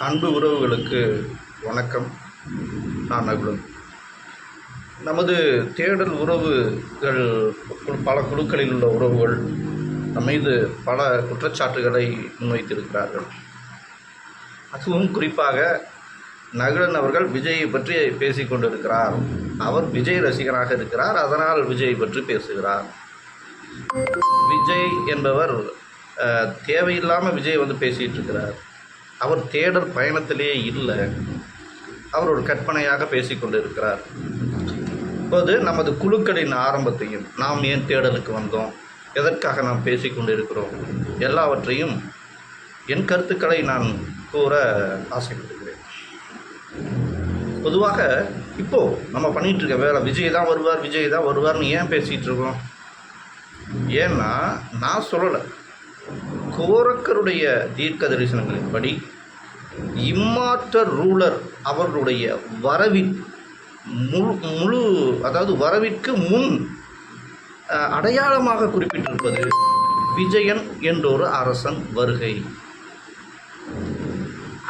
அன்பு உறவுகளுக்கு வணக்கம். நான் நகுலன். நமது தேடல் உறவுகள் பல குழுக்களில் உள்ள உறவுகள் நம் மீது பல குற்றச்சாட்டுகளை முன்வைத்திருக்கிறார்கள். அதுவும் குறிப்பாக நகுலன் அவர்கள் விஜயை பற்றி பேசிக் கொண்டிருக்கிறார். அவர் விஜய் ரசிகராக இருக்கிறார், அதனால் விஜய் பற்றி பேசுகிறார். விஜய் என்பவர் தேவையில்லாமல் விஜய் பேசிகிட்டு இருக்கிறார். அவர் தேடல் பயணத்திலே இல்லை, அவர் ஒரு கற்பனையாக பேசிக்கொண்டு இருக்கிறார். இப்போது நமது குழுக்களின் ஆரம்பத்தையும், நாம் ஏன் தேடலுக்கு வந்தோம், எதற்காக நாம் பேசிக்கொண்டு இருக்கிறோம், எல்லாவற்றையும் என் கருத்துக்களை நான் கூற ஆசைப்படுகிறேன். பொதுவாக இப்போது நம்ம பண்ணிகிட்டு இருக்க வேலை விஜய் தான் வருவார், விஜய் தான் வருவார்னு ஏன் பேசிகிட்டு இருக்கோம்? ஏன்னா நான் சொல்லலை, கோரக்கருடைய தீர்க்க தரிசனங்களின்படி இம்மார்டல் ரூலர் அவர்களுடைய வரவிற்கு முன் அடையாளமாக குறிப்பிட்டிருப்பது விஜயன் என்றொரு அரசன் வருகை.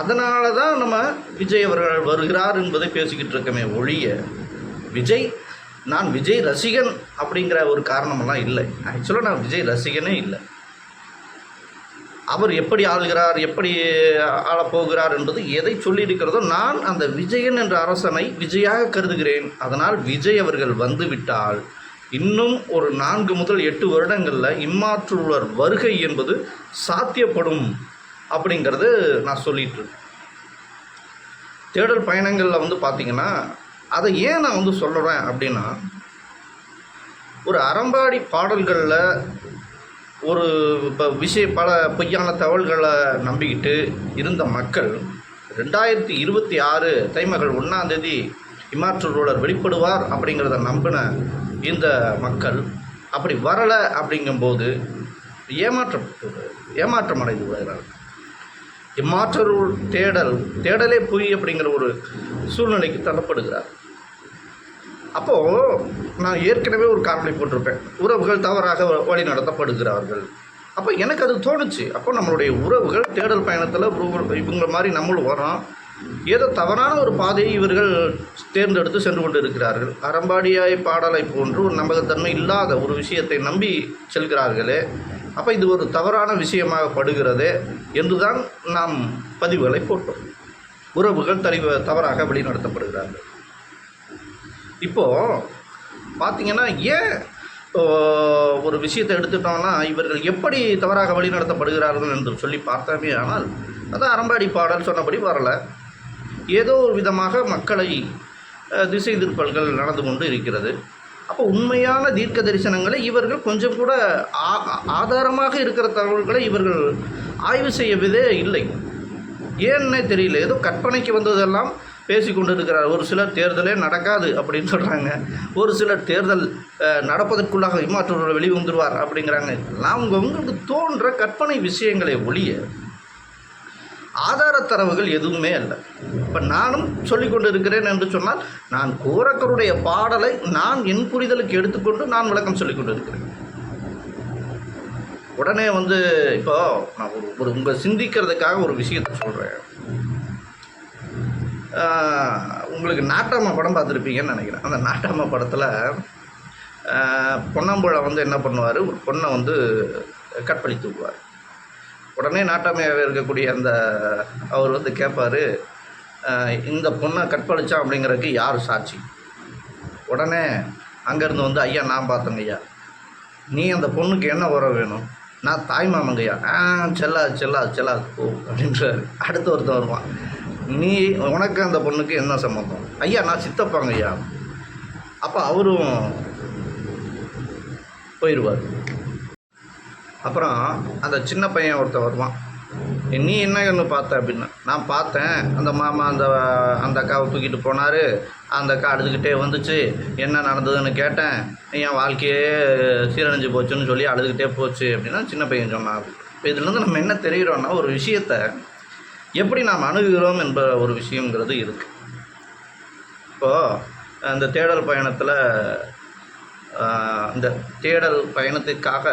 அதனால தான் நம்ம விஜய் அவர்கள் வருகிறார் என்பதை பேசிக்கிட்டு இருக்கமே ஒழிய நான் விஜய் ரசிகன் அப்படிங்கிற ஒரு காரணமெல்லாம் இல்லை. ஆக்சுவலாக நான் விஜய் ரசிகனே இல்லை. அவர் எப்படி ஆளுகிறார், எப்படி ஆளப்போகிறார் என்பது எதை சொல்லியிருக்கிறதோ, நான் அந்த விஜயன் என்ற அரசனை விஜயாக கருதுகிறேன். அதனால் விஜய் அவர்கள் வந்துவிட்டால் இன்னும் ஒரு 4 முதல் 8 வருடங்களில் இம்மாற்றுள்ளர் வருகை என்பது சாத்தியப்படும் அப்படிங்கிறது நான் சொல்லிட்டு இருக்கேன். தேடல் பயணங்களில் பார்த்திங்கன்னா, அதை ஏன் நான் சொல்கிறேன் அப்படின்னா, ஒரு அறம்பாடி பாடல்களில் ஒரு பல பொய்யான தகவல்களை நம்பிக்கிட்டு இருந்த மக்கள் 2026 தைமகள் 1ஆம் தேதி இம்மார்டல் ரூலர் வெளிப்படுவார் அப்படிங்கிறத நம்பின இந்த மக்கள் அப்படி வரலை அப்படிங்கும்போது ஏமாற்றம் அடைந்து விடுகிறார்கள். இம்மார்டல் தேடலே பொய் அப்படிங்கிற ஒரு சூழ்நிலைக்கு தள்ளப்படுகிறார். அப்போது நான் ஏற்கனவே ஒரு காரணத்தை போட்டிருப்பேன், உறவுகள் தவறாக வழி நடத்தப்படுகிறார்கள். அப்போ எனக்கு அது தோணுச்சு, அப்போ நம்மளுடைய உறவுகள் தேடல் பயணத்தில் இவங்க மாதிரி நம்மளும் வரோம், ஏதோ தவறான ஒரு பாதையை இவர்கள் தேர்ந்தெடுத்து சென்று கொண்டு இருக்கிறார்கள். அறம்பாடியாய் பாடலை போன்று ஒரு நம்பகத்தன்மை இல்லாத ஒரு விஷயத்தை நம்பி செல்கிறார்களே, அப்போ இது ஒரு தவறான விஷயமாக படுகிறதே என்றுதான் நாம் பதிவுகளை போட்டோம். உறவுகள் தவறாக வழி நடத்தப்படுகிறார்கள். இப்போது பார்த்திங்கன்னா, ஏன் ஒரு விஷயத்தை எடுத்துட்டோம்னா இவர்கள் எப்படி தவறாக வழி நடத்தப்படுகிறார்கள் என்று சொல்லி பார்த்தோமே ஆனால், அதான் அறம்பாடி பாடல் சொன்னபடி வரலை, ஏதோ ஒரு விதமாக மக்களை திசை திருப்பல்கள் நடந்து கொண்டு இருக்கிறது. அப்போ உண்மையான தீர்க்க தரிசனங்களை இவர்கள் கொஞ்சம் கூட ஆதாரமாக இருக்கிற தகவல்களை இவர்கள் ஆய்வு செய்யவே இல்லை. ஏன்னே தெரியல, ஏதோ கற்பனைக்கு வந்ததெல்லாம் பேசி கொண்டு இருக்கிறார். ஒரு சிலர் தேர்தலே நடக்காது அப்படின்னு சொல்கிறாங்க, ஒரு சிலர் தேர்தல் நடப்பதற்குள்ளாக இம்மாற்றோட வெளியே வந்துடுவார் அப்படிங்கிறாங்க. எல்லாம் உங்களுக்கு தோன்ற கற்பனை விஷயங்களை ஒழிய ஆதாரத்தரவுகள் எதுவுமே இல்லை. இப்போ நானும் சொல்லி கொண்டு இருக்கிறேன் என்று சொன்னால், நான் கோரக்கருடைய பாடலை நான் என் புரிதலுக்கு எடுத்துக்கொண்டு நான் விளக்கம் சொல்லி கொண்டு இருக்கிறேன். உடனே இப்போ நான் ஒரு உங்கள் சிந்திக்கிறதுக்காக ஒரு விஷயத்தை சொல்கிறேன். உங்களுக்கு நாட்டாமா படம் பார்த்துருப்பீங்கன்னு நினைக்கிறேன். அந்த நாட்டாமா படத்தில் பொன்னம்புழா என்ன பண்ணுவார், ஒரு பொண்ணை கற்பழித்து விடுவார். உடனே நாட்டாமையாக இருக்கக்கூடிய அந்த அவர் கேட்பார், இந்த பொண்ணை கற்பழித்தான் அப்படிங்கிறதுக்கு யார் சாட்சி? உடனே அங்கேருந்து ஐயா நான் பார்த்தேங்க ஐயா, நீ அந்த பொண்ணுக்கு என்ன உறவு வேணும்? நான் தாய் மாமங்கய்யா. செல்லா போ அப்படின்றாரு. அடுத்த ஒருத்தன் வருவான், நீ உனக்கு அந்த பொண்ணுக்கு என்ன சம்மந்தம்? ஐயா நான் சித்தப்பாங்க ஐயா. அப்போ அவரும் போயிடுவார். அப்புறம் அந்த சின்ன பையன் ஒருத்தர் வருவான், நீ என்னன்னு பார்த்த அப்படின்னா, நான் பார்த்தேன் அந்த மாமா அந்த அக்காவை தூக்கிட்டு போனார், அந்த அக்கா அழுதுகிட்டே வந்துச்சு, என்ன நடந்ததுன்னு கேட்டேன், என் வாழ்க்கையே சீரழிஞ்சு போச்சுன்னு சொல்லி அழுதுகிட்டே போச்சு அப்படின்னா சின்ன பையன் சொன்னான். இப்போ இதுலேருந்து நம்ம என்ன தெரிகிறோன்னா, ஒரு விஷயத்தை எப்படி நாம் அணுகுகிறோம் என்ற ஒரு விஷயங்கிறது இருக்குது. இப்போது இந்த தேடல் பயணத்தில் இந்த தேடல் பயணத்திற்காக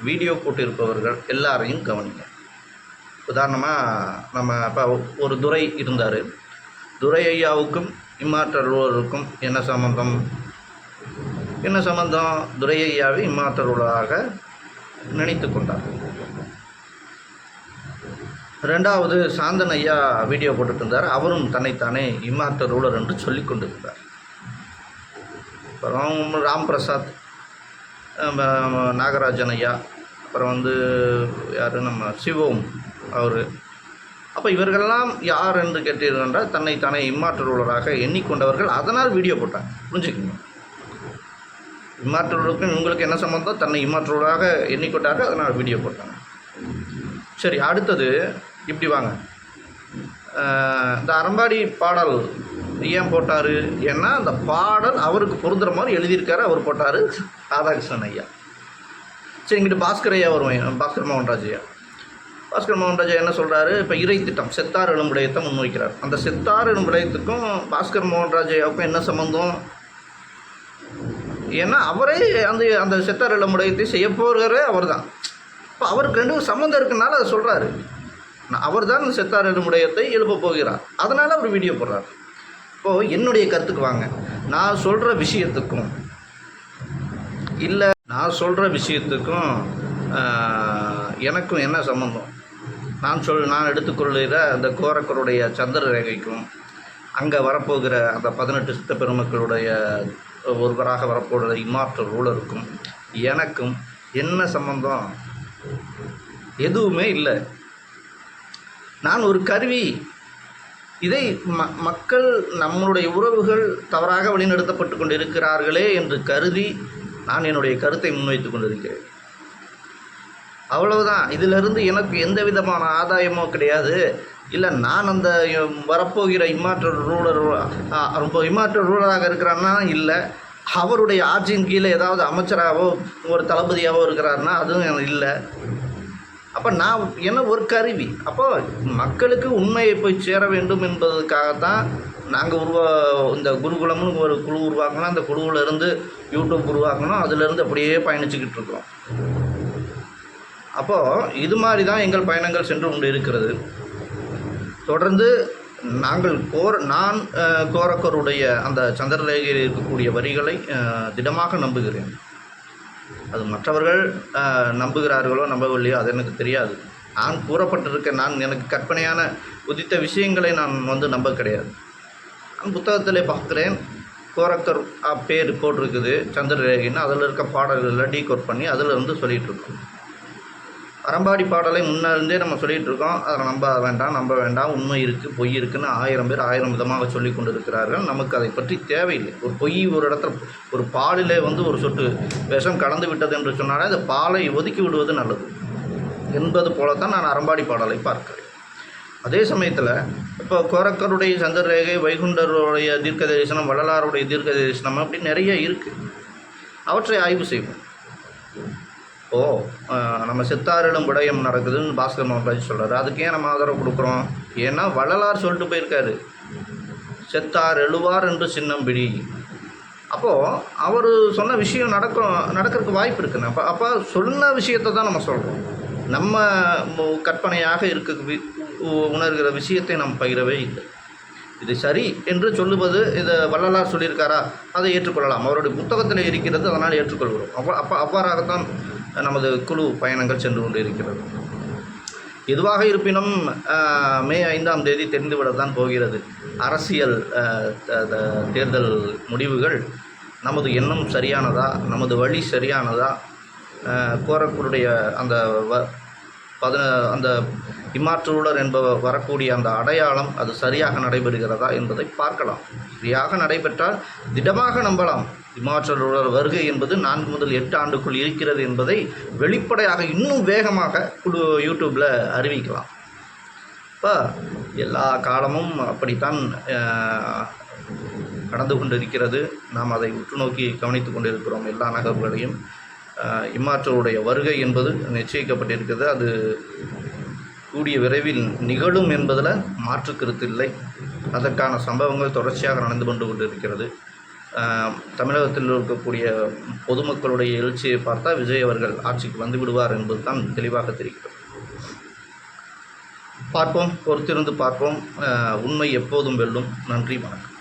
வீடியோ போட்டிருப்பவர்கள் எல்லாரையும் கவனிங்க. உதாரணமாக நம்ம இப்போ ஒரு துரை இருந்தார். துரை ஐயாவுக்கும் இம்மாற்றல் ரூலருக்கும் என்ன சம்பந்தம்? துரை ஐயாவை இம்மாற்றல் ரூலராக நினைத்து கொண்டார். ரெண்டாவது சாந்தன் ஐயா வீடியோ போட்டுட்டு இருந்தார். அவரும் தன்னைத்தானே இம்மாற்றல் ரூலர் என்று சொல்லி கொண்டிருந்தார். அப்புறம் ராம் பிரசாத், நாகராஜன் ஐயா, அப்புறம் யார் நம்ம சிவம் அவர். அப்போ இவர்களெல்லாம் யார் என்று கேட்டீர்கள் என்றால் தன்னைத்தானே இம்மாற்றல் ரூலராக எண்ணிக்கொண்டவர்கள். அதனால் வீடியோ போட்டாங்க. புரிஞ்சுக்கணும், இம்மாற்றல் ரூலருக்கும் இவங்களுக்கு என்ன சம்பந்தம்? தன்னை இம்மாற்றல் ரூலராக எண்ணிக்கொண்டார்கள், அதனால் வீடியோ போட்டாங்க. சரி, அடுத்தது இப்படி வாங்க. இந்த அறம்பாடி பாடல் ஏன் போட்டார்? ஏன்னா அந்த பாடல் அவருக்கு பொருந்துற மாதிரி எழுதியிருக்காரு, அவர் போட்டார், ராதாகிருஷ்ணன் ஐயா. சரி, இங்கிட்டு பாஸ்கர் ஐயா வருவேன். பாஸ்கர் மோகன்ராஜ் ஐயா என்ன சொல்கிறாரு? இப்போ இறை திட்டம் செத்தார் எழும் விடயத்தை முன்வைக்கிறார். அந்த செத்தார் எழும் விடயத்துக்கும் பாஸ்கர் மோகன்ராஜ் ஐயாவுக்கும் என்ன சம்பந்தம்? ஏன்னா அவரே அந்த செத்தார் எழும் விடயத்தை செய்ய போகிறே அவர் தான். இப்போ அவருக்கு ரெண்டு சம்மந்தம் இருக்குனால அதை சொல்கிறாரு. அவர் தான் அந்த செத்தார் எழும் விடயத்தை எழுப்ப போகிறார், அதனால் அவர் வீடியோ போடுறார். இப்போது என்னுடைய கருத்துக்கு வாங்க. நான் சொல்கிற விஷயத்துக்கும் எனக்கும் என்ன சம்பந்தம்? நான் எடுத்துக்கொள்கிற அந்த கோரக்கருடைய சந்திர ரேகைக்கும் அங்கே வரப்போகிற அந்த 18 சித்த பெருமக்களுடைய ஒருவராக வரப்போகிற இம்மாற்றல் ரூலருக்கும் எனக்கும் என்ன சம்பந்தம்? எதுவுமே இல்லை. நான் ஒரு கருவி. இதை மக்கள், நம்மளுடைய உறவுகள் தவறாக வழிநடத்தப்பட்டு கொண்டிருக்கிறார்களே என்று கருதி நான் என்னுடைய கருத்தை முன்வைத்து கொண்டிருக்கிறேன். அவ்வளவுதான். இதிலிருந்து எனக்கு எந்த விதமான ஆதாயமோ கிடையாது. இல்லை, நான் அந்த வரப்போகிற இம்மாற்றல் ரூலராக இருக்கிறான்னா இல்லை, அவருடைய ஆட்சியின் கீழே ஏதாவது அமைச்சராகவோ ஒரு தளபதியாகவோ இருக்கிறாருன்னா அதுவும் இல்லை. அப்போ நான் என்ன ஒரு கருவி. அப்போ மக்களுக்கு உண்மையை போய் சேர வேண்டும் என்பதற்காகத்தான் நாங்கள் இந்த குருகுலம்னு ஒரு குழு உருவாக்கணும். அந்த குழுவில் இருந்து யூடியூப் உருவாக்கணும். அதிலிருந்து அப்படியே பயணிச்சுக்கிட்டு இருக்கோம். அப்போது இது மாதிரி தான் எங்கள் பயணங்கள் சென்று கொண்டு இருக்கிறது. தொடர்ந்து நான் கோரக்கருடைய அந்த சந்திரலேகையில் இருக்கக்கூடிய வரிகளை திடமாக நம்புகிறேன். அது மற்றவர்கள் நம்புகிறார்களோ நம்பவில்லையோ அது எனக்கு தெரியாது. நான் கூறப்பட்டிருக்க எனக்கு கற்பனையான உதித்த விஷயங்களை நான் நம்ப கிடையாது. நான் புத்தகத்திலே பார்க்குறேன், கோரக்கர் பேர் போட்டிருக்குது சந்திரலேகின்னு. அதில் இருக்க பாடல்களில் டீகோட் பண்ணி அதில் சொல்லிகிட்ருக்கோம். அறம்பாடி பாடலை முன்னிருந்தே நம்ம சொல்லிகிட்டு இருக்கோம். அதை நம்ப வேண்டாம், உண்மை இருக்குது, பொய் இருக்குதுன்னு 1000 பேர் 1000 விதமாக சொல்லி கொண்டு இருக்கிறார்கள். நமக்கு அதை பற்றி தேவையில்லை. ஒரு பொய் ஒரு இடத்துல ஒரு பாலிலே ஒரு சொட்டு விஷம் கலந்து விட்டது என்று சொன்னாலே அந்த பாலை ஒதுக்கி விடுவது நல்லது என்பது போலத்தான் நான் அறம்பாடி பாடலை பார்க்கிறேன். அதே சமயத்தில் இப்போ கோரக்கருடைய சந்திரரேகை, வைகுண்டருடைய தீர்க்க தரிசனம், வள்ளலாருடைய தீர்க்க தரிசனம் அப்படி நிறைய இருக்குது. அவற்றை ஆய்வு செய்வோம். நம்ம செத்தாரிடம் விடயம் நடக்குதுன்னு பாஸ்கர் மோகன்ராஜ் சொல்கிறார். அதுக்கு ஏன் நம்ம ஆதரவு கொடுக்குறோம்? ஏன்னா வள்ளலார் சொல்லிட்டு போயிருக்காரு, செத்தார் எழுவார் என்று சின்னம் பிடி. அப்போது அவர் சொன்ன விஷயம் நடக்கிறதுக்கு வாய்ப்பு இருக்குன்னு. அப்போ சொன்ன விஷயத்தை தான் நம்ம சொல்கிறோம். நம்ம கற்பனையாக உணர்கிற விஷயத்தை நாம் பகிரவே இல்லை. இது சரி என்று சொல்லுவது, இதை வள்ளலார் சொல்லியிருக்காரா, அதை ஏற்றுக்கொள்ளலாம். அவருடைய புத்தகத்தில் இருக்கிறது, அதனால் ஏற்றுக்கொள்கிறோம். அவ்வாறாகத்தான் நமது குழு பயணங்கள் சென்று கொண்டு இருக்கிறது. எதுவாக இருப்பினும் மே 5ஆம் தேதி தெரிந்துவிடத்தான் போகிறது. அரசியல் தேர்தல் முடிவுகள் நமது எண்ணம் சரியானதா, நமது வழி சரியானதா, கோரக்கருடைய அந்த இம்மாற்றலூடர் என்பவர் வரக்கூடிய அந்த அடையாளம் அது சரியாக நடைபெறுகிறதா என்பதை பார்க்கலாம். சரியாக நடைபெற்றால் திடமாக நம்பலாம். இம்மாற்றலூடர் வருகை என்பது 4 முதல் 8 ஆண்டுக்குள் இருக்கிறது என்பதை வெளிப்படையாக இன்னும் வேகமாக யூடியூப்பில் அறிவிக்கலாம். இப்போ எல்லா காலமும் அப்படித்தான் கடந்து கொண்டிருக்கிறது. நாம் அதை உற்று நோக்கி கவனித்து கொண்டிருக்கிறோம். எல்லா நகர்வுகளையும் இம்மாற்றலுடைய வருகை என்பது நிச்சயிக்கப்பட்டிருக்கிறது. அது கூடிய விரைவில் நிகழும் என்பதில் மாற்று கருத்து இல்லை. அதற்கான சம்பவங்கள் தொடர்ச்சியாக நடந்து கொண்டிருக்கிறது. தமிழகத்தில் இருக்கக்கூடிய பொதுமக்களுடைய எழுச்சியை பார்த்தா விஜய் அவர்கள் ஆட்சிக்கு வந்து விடுவார் என்பது தான் தெளிவாக தெரிகிறது. பார்ப்போம், பொறுத்திருந்து பார்ப்போம். உண்மை எப்போதும் வெல்லும். நன்றி, வணக்கம்.